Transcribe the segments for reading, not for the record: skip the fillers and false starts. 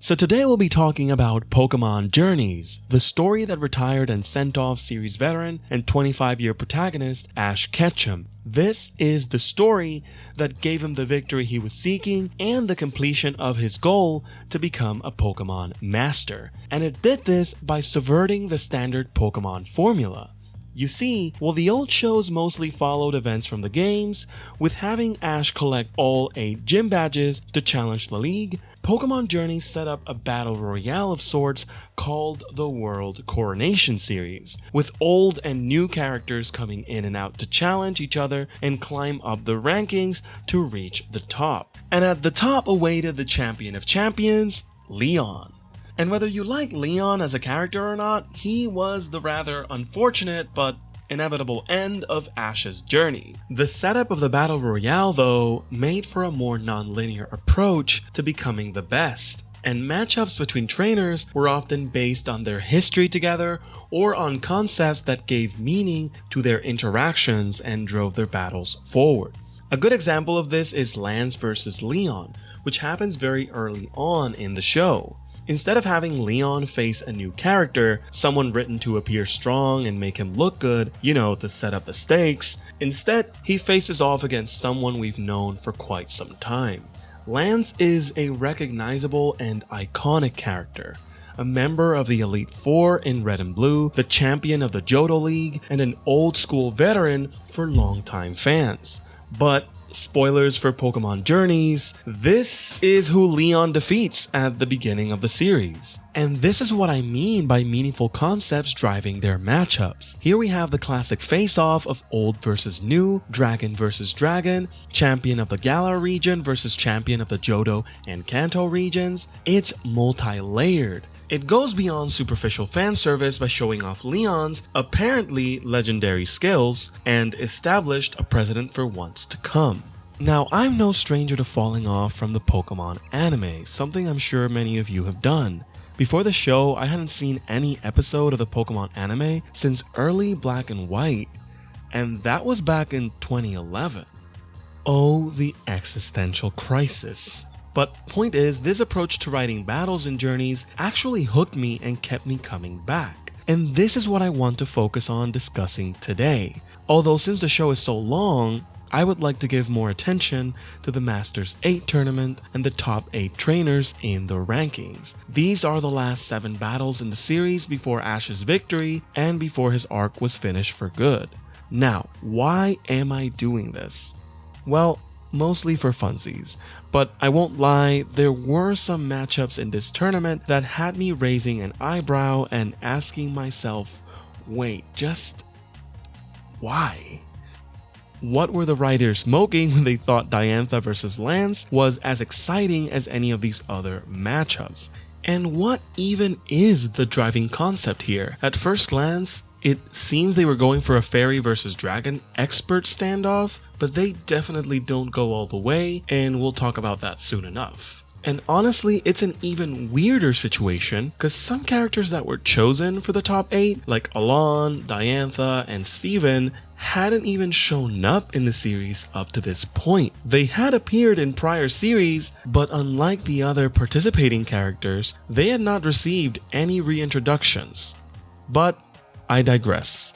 So today we'll be talking about Pokemon Journeys, the story that retired and sent off series veteran and 25-year protagonist Ash Ketchum. This is the story that gave him the victory he was seeking and the completion of his goal to become a Pokemon Master. And it did this by subverting the standard Pokemon formula. You see, while the old shows mostly followed events from the games, with having Ash collect all 8 gym badges to challenge the league, Pokemon Journeys set up a battle royale of sorts called the World Coronation Series, with old and new characters coming in and out to challenge each other and climb up the rankings to reach the top. And at the top awaited the champion of champions, Leon. And whether you like Leon as a character or not, he was the rather unfortunate but inevitable end of Ash's journey. The setup of the Battle Royale, though, made for a more non-linear approach to becoming the best, and matchups between trainers were often based on their history together or on concepts that gave meaning to their interactions and drove their battles forward. A good example of this is Lance vs. Leon, which happens very early on in the show. Instead of having Leon face a new character, someone written to appear strong and make him look good, to set up the stakes, instead he faces off against someone we've known for quite some time. Lance is a recognizable and iconic character, a member of the Elite Four in Red and Blue, the champion of the Johto League, and an old school veteran for longtime fans. But spoilers for Pokemon Journeys, this is who Leon defeats at the beginning of the series. And this is what I mean by meaningful concepts driving their matchups. Here we have the classic face-off of old versus new, dragon versus dragon, champion of the Galar region versus champion of the Johto and Kanto regions. It's multi-layered. It goes beyond superficial fan service by showing off Leon's apparently legendary skills and established a precedent for what's to come. Now, I'm no stranger to falling off from the Pokemon anime, something I'm sure many of you have done. Before the show, I hadn't seen any episode of the Pokemon anime since early Black and White, and that was back in 2011. Oh, the existential crisis. But point is, this approach to writing battles and journeys actually hooked me and kept me coming back. And this is what I want to focus on discussing today. Although since the show is so long, I would like to give more attention to the Masters 8 tournament and the top 8 trainers in the rankings. These are the last 7 battles in the series before Ash's victory and before his arc was finished for good. Now, why am I doing this? Well, mostly for funsies, but I won't lie, there were some matchups in this tournament that had me raising an eyebrow and asking myself, wait, just why? What were the writers smoking when they thought Diantha vs. Lance was as exciting as any of these other matchups? And what even is the driving concept here? At first glance, it seems they were going for a fairy versus dragon expert standoff, but they definitely don't go all the way, and we'll talk about that soon enough. And honestly, it's an even weirder situation, because some characters that were chosen for the top 8, like Alon, Diantha, and Steven, hadn't even shown up in the series up to this point. They had appeared in prior series, but unlike the other participating characters, they had not received any reintroductions. But I digress.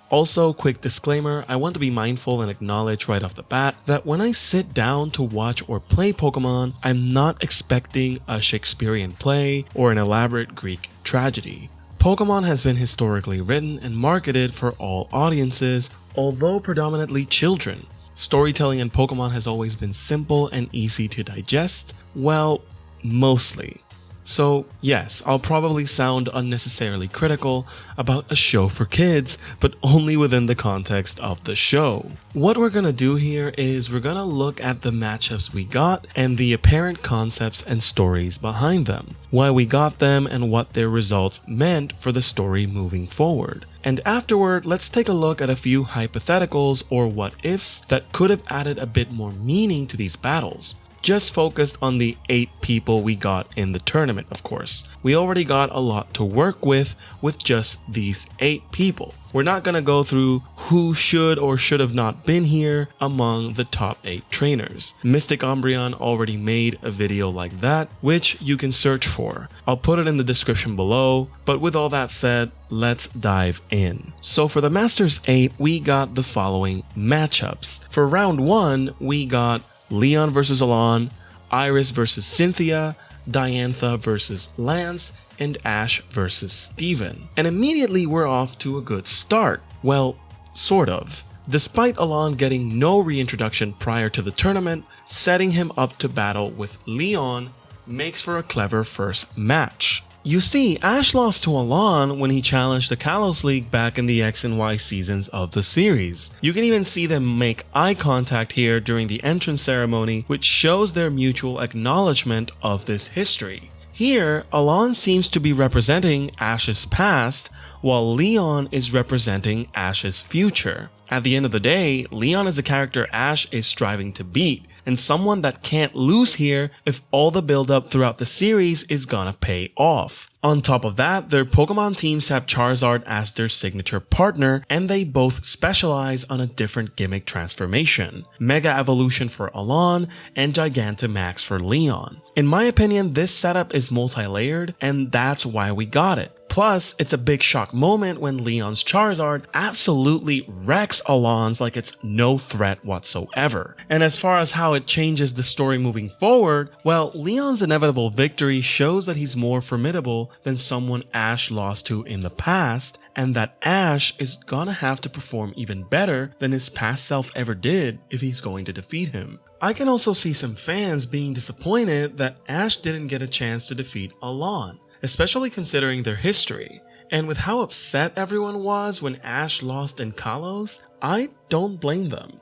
Also, quick disclaimer, I want to be mindful and acknowledge right off the bat that when I sit down to watch or play Pokemon, I'm not expecting a Shakespearean play or an elaborate Greek tragedy. Pokemon has been historically written and marketed for all audiences, although predominantly children. Storytelling in Pokemon has always been simple and easy to digest, well, mostly. So yes, I'll probably sound unnecessarily critical about a show for kids, but only within the context of the show. What we're gonna do here is we're gonna look at the matchups we got and the apparent concepts and stories behind them, why we got them and what their results meant for the story moving forward. And afterward, let's take a look at a few hypotheticals or what-ifs that could have added a bit more meaning to these battles. just focused on the 8 people we got in the tournament, of course. We already got a lot to work with just these 8 people. We're not going to go through who should or should have not been here among the top 8 trainers. Mystic Umbreon already made a video like that, which you can search for. I'll put it in the description below, but with all that said, let's dive in. So for the Masters 8, we got the following matchups. For round 1, we got Leon versus Alon, Iris versus Cynthia, Diantha versus Lance, and Ash versus Steven. And immediately we're off to a good start. Well, sort of. Despite Alon getting no reintroduction prior to the tournament, setting him up to battle with Leon makes for a clever first match. You see, Ash lost to Alon when he challenged the Kalos League back in the X and Y seasons of the series. You can even see them make eye contact here during the entrance ceremony, which shows their mutual acknowledgement of this history. Here, Alon seems to be representing Ash's past, while Leon is representing Ash's future. At the end of the day, Leon is a character Ash is striving to beat, and someone that can't lose here if all the build-up throughout the series is gonna pay off. On top of that, their Pokemon teams have Charizard as their signature partner, and they both specialize on a different gimmick transformation. Mega Evolution for Alon, and Gigantamax for Leon. In my opinion, this setup is multi-layered, and that's why we got it. Plus, it's a big shock moment when Leon's Charizard absolutely wrecks Alon's like it's no threat whatsoever. And as far as how it changes the story moving forward, well, Leon's inevitable victory shows that he's more formidable than someone Ash lost to in the past, and that Ash is gonna have to perform even better than his past self ever did if he's going to defeat him. I can also see some fans being disappointed that Ash didn't get a chance to defeat Alon, especially considering their history. And with how upset everyone was when Ash lost in Kalos, I don't blame them.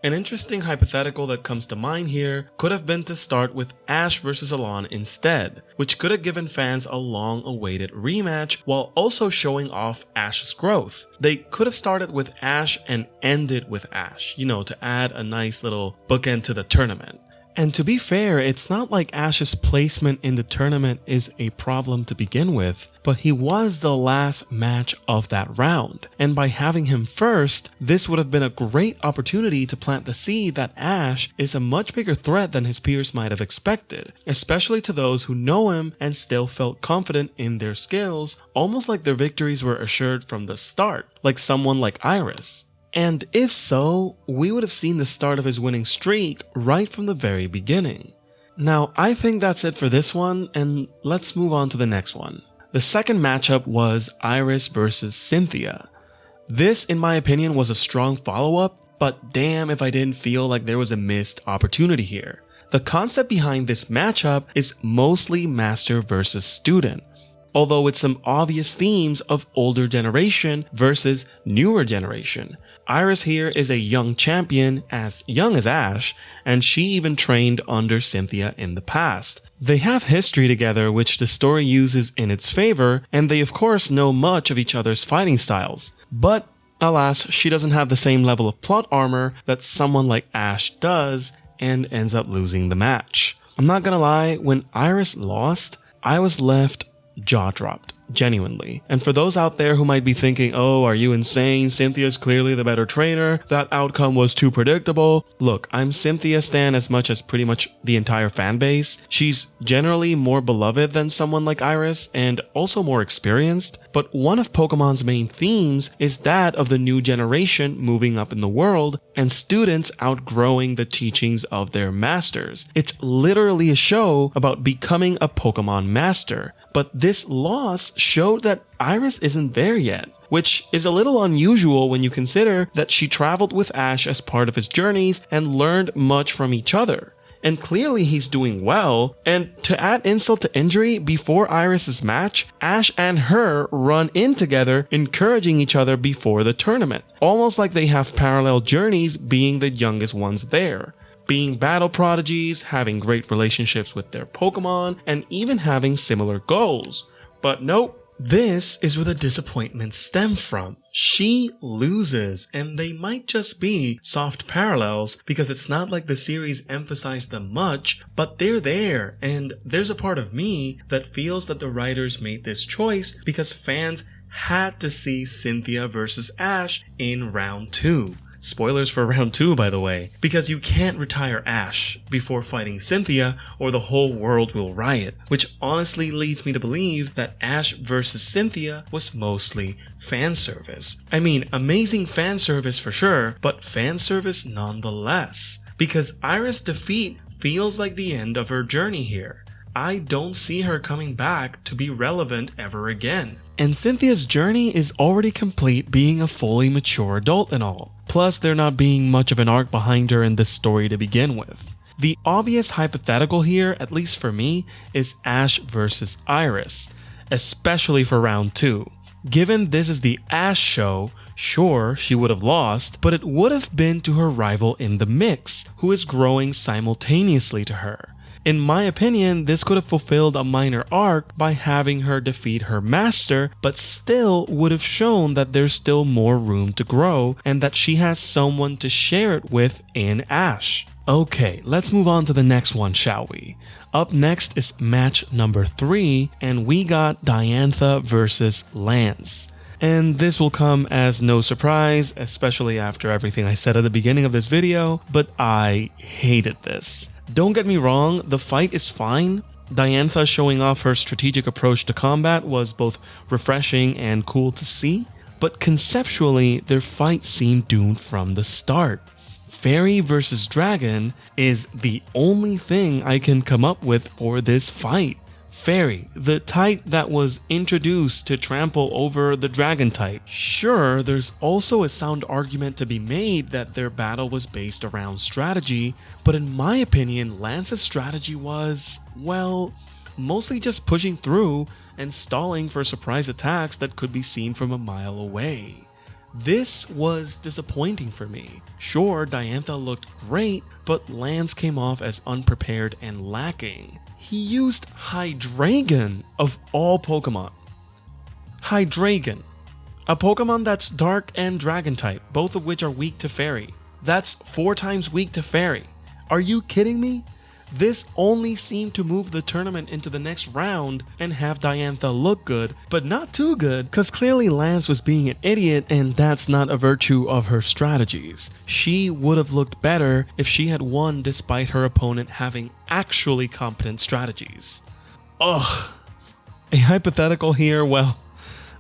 An interesting hypothetical that comes to mind here could have been to start with Ash versus Alon instead, which could have given fans a long-awaited rematch while also showing off Ash's growth. They could have started with Ash and ended with Ash, to add a nice little bookend to the tournament. And to be fair, it's not like Ash's placement in the tournament is a problem to begin with, but he was the last match of that round. And by having him first, this would have been a great opportunity to plant the seed that Ash is a much bigger threat than his peers might have expected, especially to those who know him and still felt confident in their skills, almost like their victories were assured from the start, like someone like Iris. And if so, we would have seen the start of his winning streak right from the very beginning. Now, I think that's it for this one, and let's move on to the next one. The second matchup was Iris versus Cynthia. This, in my opinion, was a strong follow-up, but damn if I didn't feel like there was a missed opportunity here. The concept behind this matchup is mostly master versus student, although with some obvious themes of older generation versus newer generation. Iris here is a young champion, as young as Ash, and she even trained under Cynthia in the past. They have history together which the story uses in its favor, and they of course know much of each other's fighting styles. But alas, she doesn't have the same level of plot armor that someone like Ash does, and ends up losing the match. I'm not gonna lie, when Iris lost, I was left jaw-dropped. Genuinely. And for those out there who might be thinking, oh, are you insane? Cynthia's clearly the better trainer. That outcome was too predictable. Look, I'm Cynthia stan as much as pretty much the entire fan base. She's generally more beloved than someone like Iris and also more experienced. But one of Pokemon's main themes is that of the new generation moving up in the world and students outgrowing the teachings of their masters. It's literally a show about becoming a Pokemon master. But this loss showed that Iris isn't there yet, which is a little unusual when you consider that she traveled with Ash as part of his journeys and learned much from each other. And clearly he's doing well, and to add insult to injury, before Iris's match, Ash and her run in together, encouraging each other before the tournament, almost like they have parallel journeys being the youngest ones there. Being battle prodigies, having great relationships with their Pokemon, and even having similar goals. But nope, This is where the disappointment stems from. She loses, and they might just be soft parallels because it's not like the series emphasized them much, but they're there, and there's a part of me that feels that the writers made this choice because fans had to see Cynthia versus Ash in round 2. Spoilers for round 2, by the way, because you can't retire Ash before fighting Cynthia or the whole world will riot, which honestly leads me to believe that Ash versus Cynthia was mostly fan service. I mean, amazing fan service for sure, but fan service nonetheless, because Iris' defeat feels like the end of her journey here. I don't see her coming back to be relevant ever again. And Cynthia's journey is already complete being a fully mature adult and all. Plus, there not being much of an arc behind her in this story to begin with. The obvious hypothetical here, at least for me, is Ash versus Iris, especially for round 2. Given this is the Ash show, sure, she would have lost, but it would have been to her rival in the mix, who is growing simultaneously to her. In my opinion, this could have fulfilled a minor arc by having her defeat her master, but still would have shown that there's still more room to grow and that she has someone to share it with in Ash. Okay, let's move on to the next one, shall we? Up next is match number 3, and we got Diantha versus Lance. And this will come as no surprise, especially after everything I said at the beginning of this video, but I hated this. Don't get me wrong, the fight is fine. Diantha showing off her strategic approach to combat was both refreshing and cool to see, but conceptually, their fight seemed doomed from the start. Fairy versus Dragon is the only thing I can come up with for this fight. Fairy, the type that was introduced to trample over the dragon type. Sure, there's also a sound argument to be made that their battle was based around strategy, but in my opinion, Lance's strategy was, well, mostly just pushing through and stalling for surprise attacks that could be seen from a mile away. This was disappointing for me. Sure, Diantha looked great, but Lance came off as unprepared and lacking. He used Hydreigon of all Pokemon. Hydreigon, a Pokemon that's dark and dragon type, both of which are weak to fairy. That's 4 times weak to fairy. Are you kidding me? This only seemed to move the tournament into the next round and have Diantha look good, but not too good, cause clearly Lance was being an idiot and that's not a virtue of her strategies. She would have looked better if she had won despite her opponent having actually competent strategies. Ugh. A hypothetical here, well,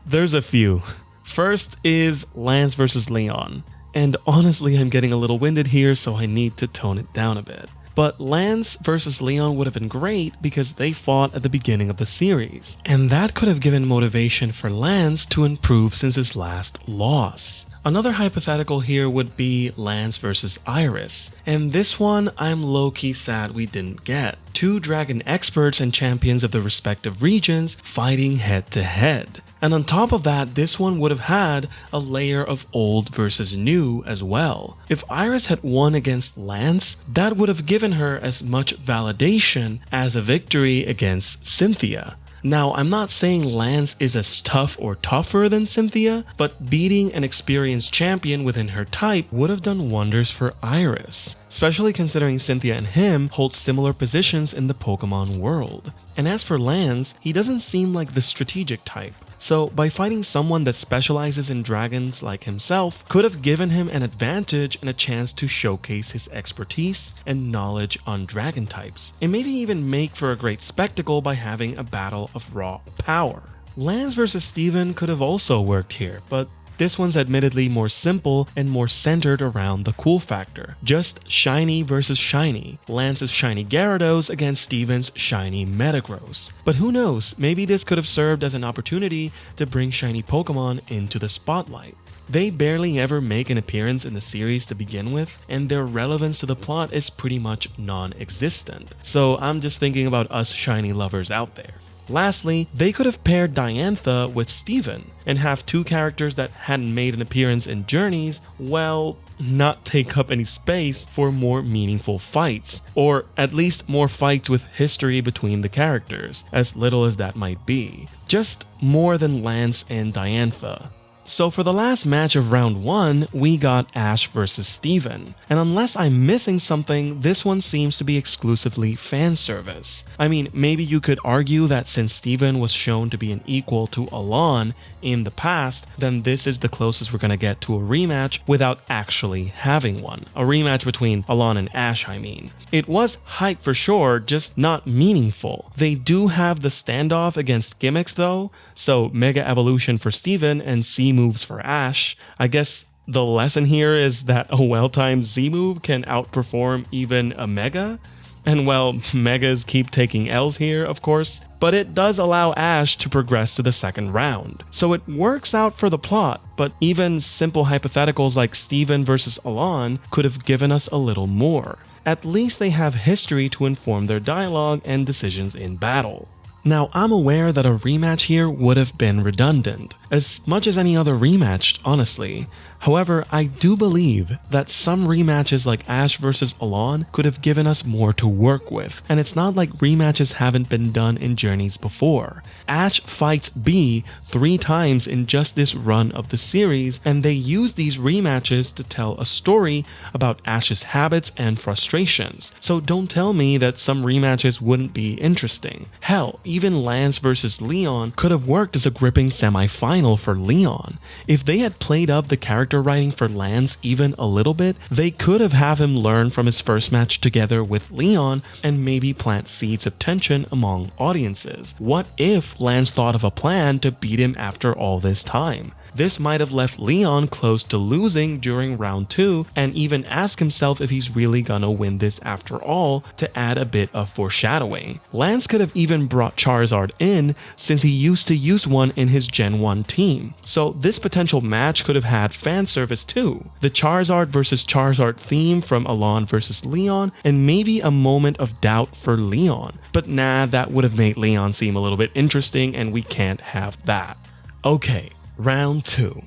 there's a few. First is Lance versus Leon, and honestly I'm getting a little winded here so I need to tone it down a bit. But Lance versus Leon would have been great because they fought at the beginning of the series, and that could have given motivation for Lance to improve since his last loss. Another hypothetical here would be Lance versus Iris, and this one I'm low-key sad we didn't get. 2 dragon experts and champions of the respective regions fighting head-to-head. And on top of that, this one would have had a layer of old versus new as well. If Iris had won against Lance, that would have given her as much validation as a victory against Cynthia. Now, I'm not saying Lance is as tough or tougher than Cynthia, but beating an experienced champion within her type would have done wonders for Iris, especially considering Cynthia and him hold similar positions in the Pokemon world. And as for Lance, he doesn't seem like the strategic type. So by fighting someone that specializes in dragons like himself could have given him an advantage and a chance to showcase his expertise and knowledge on dragon types, and maybe even make for a great spectacle by having a battle of raw power. Lance versus Steven could have also worked here, but this one's admittedly more simple and more centered around the cool factor. Just shiny versus shiny. Lance's shiny Gyarados against Steven's shiny Metagross. But who knows, maybe this could have served as an opportunity to bring shiny Pokemon into the spotlight. They barely ever make an appearance in the series to begin with, and their relevance to the plot is pretty much non-existent. So I'm just thinking about us shiny lovers out there. Lastly, they could have paired Diantha with Steven and have 2 characters that hadn't made an appearance in Journeys, well, not take up any space for more meaningful fights, or at least more fights with history between the characters, as little as that might be. Just more than Lance and Diantha. So for the last match of round 1, we got Ash vs Steven, and unless I'm missing something, this one seems to be exclusively fan service. I mean, maybe you could argue that since Steven was shown to be an equal to Alon in the past, then this is the closest we're gonna get to a rematch without actually having one. A rematch between Alon and Ash, I mean. It was hype for sure, just not meaningful. They do have the standoff against gimmicks though, so Mega Evolution for Steven and C moves for Ash. I guess the lesson here is that a well-timed Z move can outperform even a Mega. And well, Megas keep taking L's here, of course, but it does allow Ash to progress to the second round. So it works out for the plot, but even simple hypotheticals like Steven versus Alon could have given us a little more. At least they have history to inform their dialogue and decisions in battle. Now, I'm aware that a rematch here would have been redundant, as much as any other rematch, honestly. However, I do believe that some rematches like Ash vs Alon could have given us more to work with, and it's not like rematches haven't been done in Journeys before. Ash fights B 3 times in just this run of the series, and they use these rematches to tell a story about Ash's habits and frustrations. So don't tell me that some rematches wouldn't be interesting. Hell, even Lance vs Leon could have worked as a gripping semi-final for Leon. If they had played up the character writing for Lance even a little bit, they could have him learn from his first match together with Leon and maybe plant seeds of tension among audiences. What if Lance thought of a plan to beat him after all this time? This might have left Leon close to losing during round 2 and even ask himself if he's really gonna win this after all to add a bit of foreshadowing. Lance could have even brought Charizard in since he used to use one in his Gen 1 team. So this potential match could have had fan service too. The Charizard versus Charizard theme from Alon versus Leon and maybe a moment of doubt for Leon. But nah, that would have made Leon seem a little bit interesting and we can't have that. Okay. Round 2.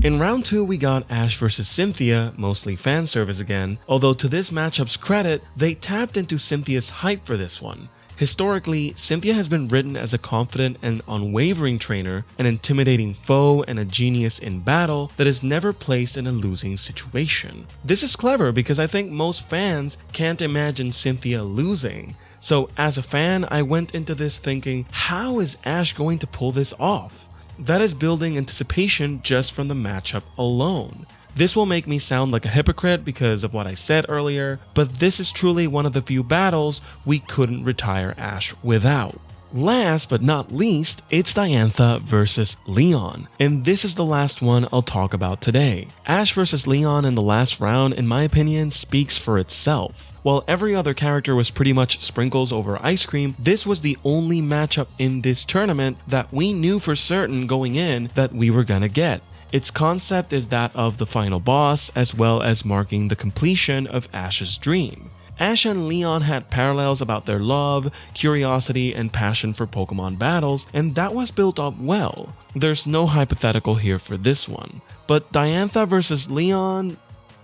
In round 2 we got Ash vs Cynthia, mostly fan service again, although to this matchup's credit, they tapped into Cynthia's hype for this one. Historically, Cynthia has been written as a confident and unwavering trainer, an intimidating foe, and a genius in battle that is never placed in a losing situation. This is clever because I think most fans can't imagine Cynthia losing. So as a fan, I went into this thinking, how is Ash going to pull this off? That is building anticipation just from the matchup alone. This will make me sound like a hypocrite because of what I said earlier, but this is truly one of the few battles we couldn't retire Ash without. Last but not least, it's Diantha versus Leon, and this is the last one I'll talk about today. Ash versus Leon in the last round, in my opinion, speaks for itself. While every other character was pretty much sprinkles over ice cream, this was the only matchup in this tournament that we knew for certain going in that we were gonna get. Its concept is that of the final boss, as well as marking the completion of Ash's dream. Ash and Leon had parallels about their love, curiosity, and passion for Pokemon battles, and that was built up well. There's no hypothetical here for this one. But Diantha versus Leon?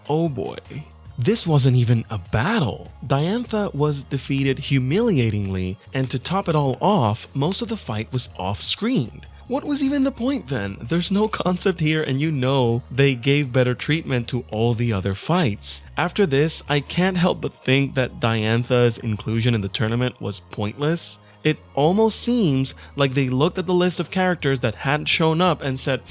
Oh boy. This wasn't even a battle. Diantha was defeated humiliatingly, and to top it all off, most of the fight was off-screen. What was even the point then? There's no concept here and you know they gave better treatment to all the other fights. After this, I can't help but think that Diantha's inclusion in the tournament was pointless. It almost seems like they looked at the list of characters that hadn't shown up and said,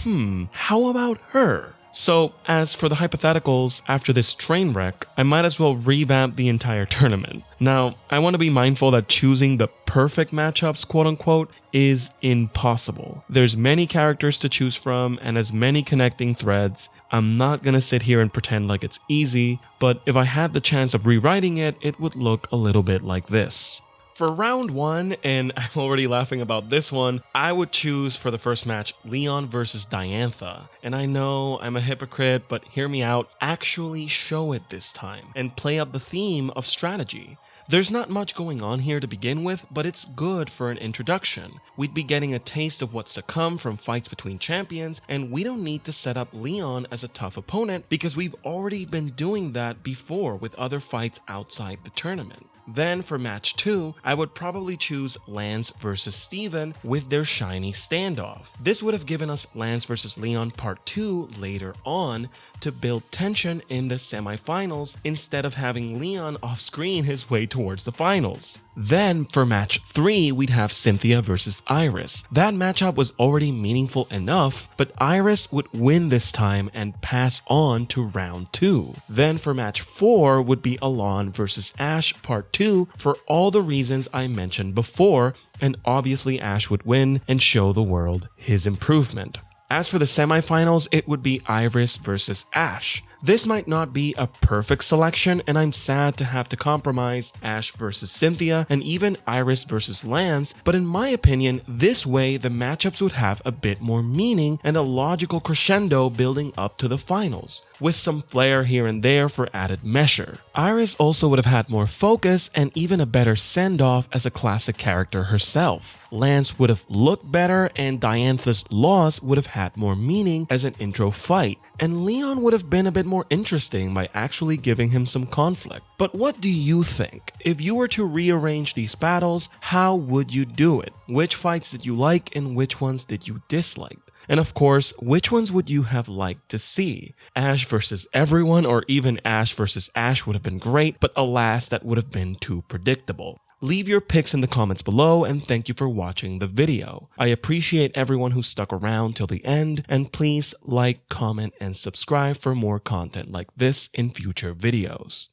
how about her? So, as for the hypotheticals, after this train wreck, I might as well revamp the entire tournament. Now, I want to be mindful that choosing the perfect matchups, quote unquote, is impossible. There's many characters to choose from and as many connecting threads. I'm not gonna sit here and pretend like it's easy, but if I had the chance of rewriting it, it would look a little bit like this. For round 1, and I'm already laughing about this one, I would choose for the first match Leon versus Diantha. And I know I'm a hypocrite, but hear me out, actually show it this time and play up the theme of strategy. There's not much going on here to begin with, but it's good for an introduction. We'd be getting a taste of what's to come from fights between champions, and we don't need to set up Leon as a tough opponent because we've already been doing that before with other fights outside the tournament. Then for match 2, I would probably choose Lance vs Steven with their shiny standoff. This would have given us Lance vs Leon part 2 later on to build tension in the semifinals instead of having Leon off screen his way towards the finals. Then for match 3, we'd have Cynthia vs Iris. That matchup was already meaningful enough, but Iris would win this time and pass on to round 2. Then for match 4 would be Alon vs Ash part 2 for all the reasons I mentioned before, and obviously Ash would win and show the world his improvement. As for the semifinals, it would be Iris vs Ash. This might not be a perfect selection, and I'm sad to have to compromise Ash vs Cynthia and even Iris vs Lance, but in my opinion, this way the matchups would have a bit more meaning and a logical crescendo building up to the finals, with some flair here and there for added measure. Iris also would have had more focus and even a better send-off as a classic character herself. Lance would have looked better, and Diantha's loss would have had more meaning as an intro fight, and Leon would have been a bit more interesting by actually giving him some conflict. But what do you think? If you were to rearrange these battles, how would you do it? Which fights did you like and which ones did you dislike? And of course, which ones would you have liked to see? Ash versus everyone or even Ash versus Ash would have been great, but alas, that would have been too predictable. Leave your picks in the comments below, and thank you for watching the video. I appreciate everyone who stuck around till the end, and please like, comment, and subscribe for more content like this in future videos.